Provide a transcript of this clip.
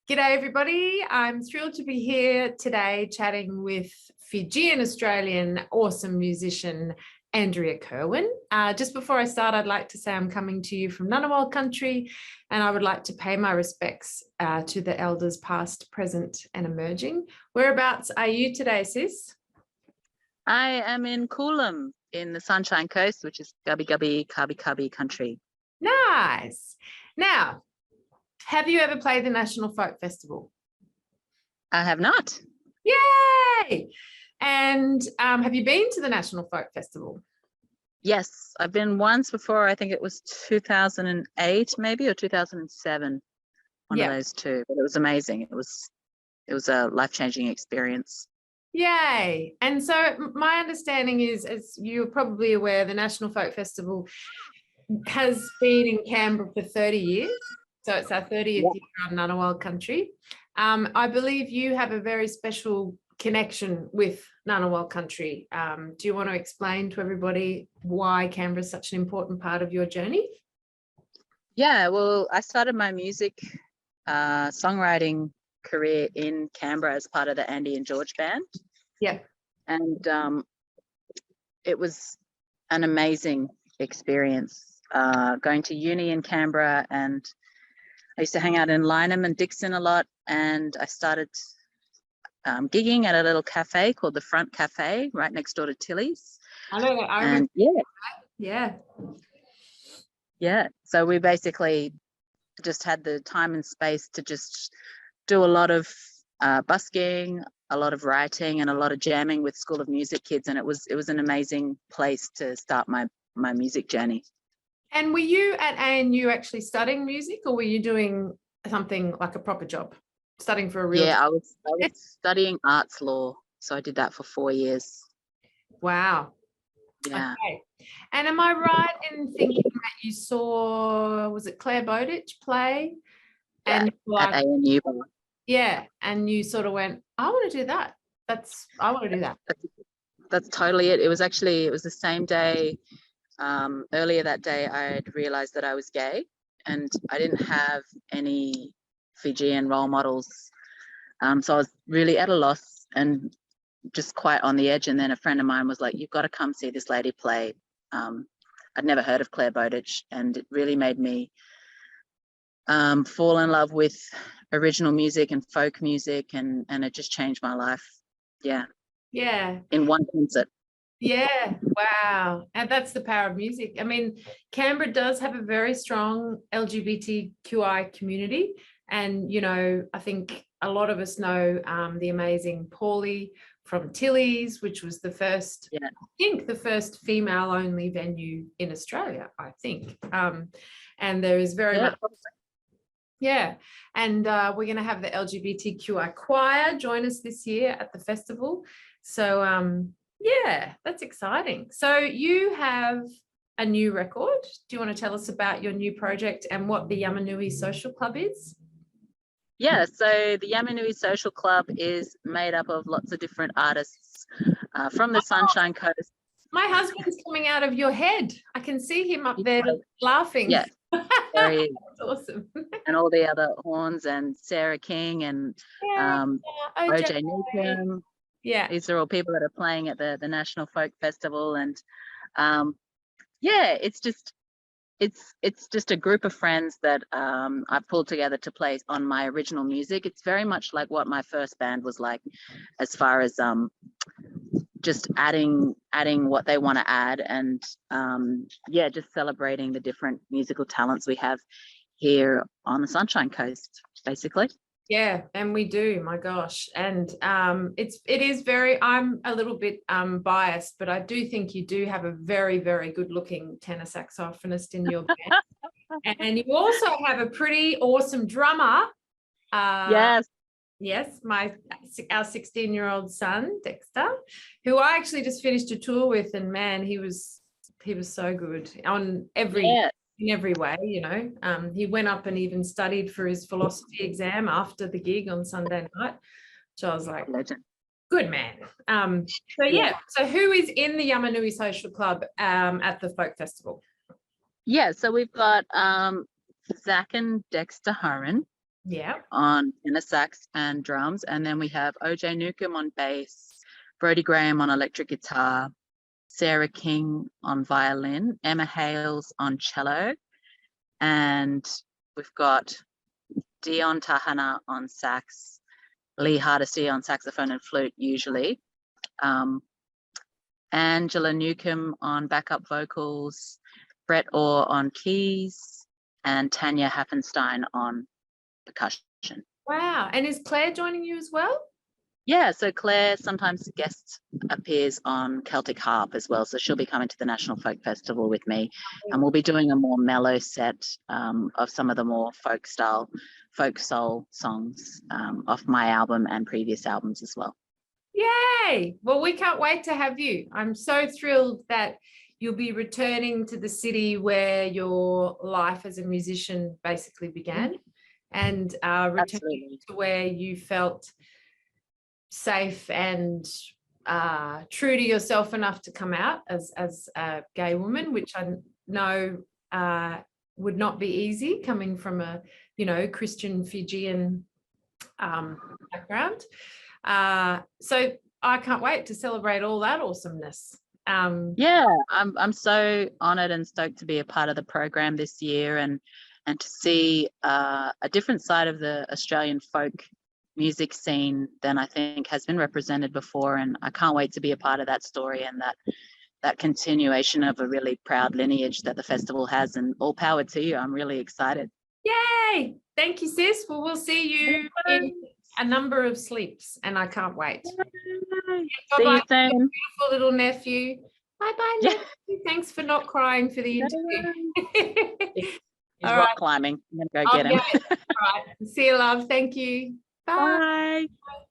G'day everybody. I'm thrilled to be here today chatting with Fijian Australian awesome musician Andrea Kerwin. Just before I start, I'd like to say I'm coming to you from Ngunnawal country, and I would like to pay my respects to the elders past, present and emerging. Whereabouts are you today, sis? I am in Coolum in the Sunshine Coast, which is Gubbi Gubbi, Kabi Kabi country. Nice. Now, have you ever played the National Folk Festival? I have not. Yay! And have you been to the National Folk Festival? Yes, I've been once before. I think it was 2008 maybe, or 2007. One of those two. But it was amazing. It was a life-changing experience. Yay. And so my understanding is, as you're probably aware, the National Folk Festival has been in Canberra for 30 years. So it's our 30th year on Ngunnawal country. I believe you have a very special connection with Ngunnawal country. Do you want to explain to everybody why Canberra is such an important part of your journey? Yeah, well, I started my music songwriting career in Canberra as part of the Andy and George band. Yeah. And it was an amazing experience going to uni in Canberra, and I used to hang out in Lyneham and Dixon a lot, and I started gigging at a little cafe called the Front Cafe right next door to Tilly's. I know that. I remember. Yeah. So we basically just had the time and space to just do a lot of busking, a lot of writing, and a lot of jamming with School of Music kids, and it was an amazing place to start my music journey. And were you at ANU actually studying music, or were you doing something like a proper job, studying for a real job? I was studying arts law, so I did that for 4 years. Wow. Yeah. Okay. And am I right in thinking that you saw, was it Claire Bowditch play? And at ANU. Yeah, and you sort of went, I want to do that. I want to do that. That's totally it. It was the same day. Earlier that day, I had realized that I was gay, and I didn't have any Fijian role models. So I was really at a loss and just quite on the edge. And then a friend of mine was like, "You've got to come see this lady play." I'd never heard of Claire Bowditch, and it really made me fall in love with original music and folk music, and it just changed my life. Yeah. In one concert. Yeah, wow. And that's the power of music. I mean, Canberra does have a very strong LGBTQI community. And, you know, I think a lot of us know the amazing Paulie from Tilly's, which was the first, I think the first female only venue in Australia, I think. And there is very much. Yeah, and we're going to have the LGBTQI choir join us this year at the festival. So, yeah, that's exciting. So you have a new record. Do you want to tell us about your new project and what the Yamanui Social Club is? Yeah, so the Yamanui Social Club is made up of lots of different artists from the Sunshine Coast. My husband's coming out of your head. I can see him up there laughing. Yeah, there he is. That's awesome. And all the other horns, and Sarah King, and OJ Newcomb. Yeah, these are all people that are playing at the National Folk Festival, and it's just a group of friends that I've pulled together to play on my original music. It's very much like what my first band was like, as far as just adding what they want to add, and just celebrating the different musical talents we have here on the Sunshine Coast, basically. Yeah, and we do, my gosh. And it is very, I'm a little bit biased, but I do think you do have a very, very good looking tenor saxophonist in your band. And you also have a pretty awesome drummer. Yes, our 16-year-old son, Dexter, who I actually just finished a tour with, and man, he was so good on in every way, you know. He went up and even studied for his philosophy exam after the gig on Sunday night. So I was like, good man. So who is in the Yamanui Social Club at the Folk Festival? Yeah, so we've got Zach and Dexter Hurren, Yeah. on tenor sax and drums. And then we have OJ Newcomb on bass, Brody Graham on electric guitar, Sarah King on violin, Emma Hales on cello, and we've got Dion Tahana on sax, Lee Hardesty on saxophone and flute usually, Angela Newcomb on backup vocals, Brett Orr on keys, and Tanya Haffenstein on percussion. Wow. And is Claire joining you as well? Yeah, so Claire sometimes guest appears on Celtic Harp as well. So she'll be coming to the National Folk Festival with me, and we'll be doing a more mellow set of some of the more folk style, folk soul songs off my album and previous albums as well. Yay. Well, we can't wait to have you. I'm so thrilled that you'll be returning to the city where your life as a musician basically began, and returning Absolutely. to where you felt safe and true to yourself enough to come out as a gay woman, which I know would not be easy coming from a, you know, Christian Fijian background. So I can't wait to celebrate all that awesomeness. Yeah, I'm so honoured and stoked to be a part of the program this year, and to see a different side of the Australian folk music scene than I think has been represented before. And I can't wait to be a part of that story and that continuation of a really proud lineage that the festival has. And all power to you. I'm really excited. Yay! Thank you, sis. Well, we'll see you in a number of sleeps, and I can't wait. See you soon. Beautiful little nephew. Bye-bye, Yeah. nephew. Thanks for not crying for the interview. He's All rock right. climbing. I'm going to go get him. All right. See you, love. Thank you. Bye. Bye.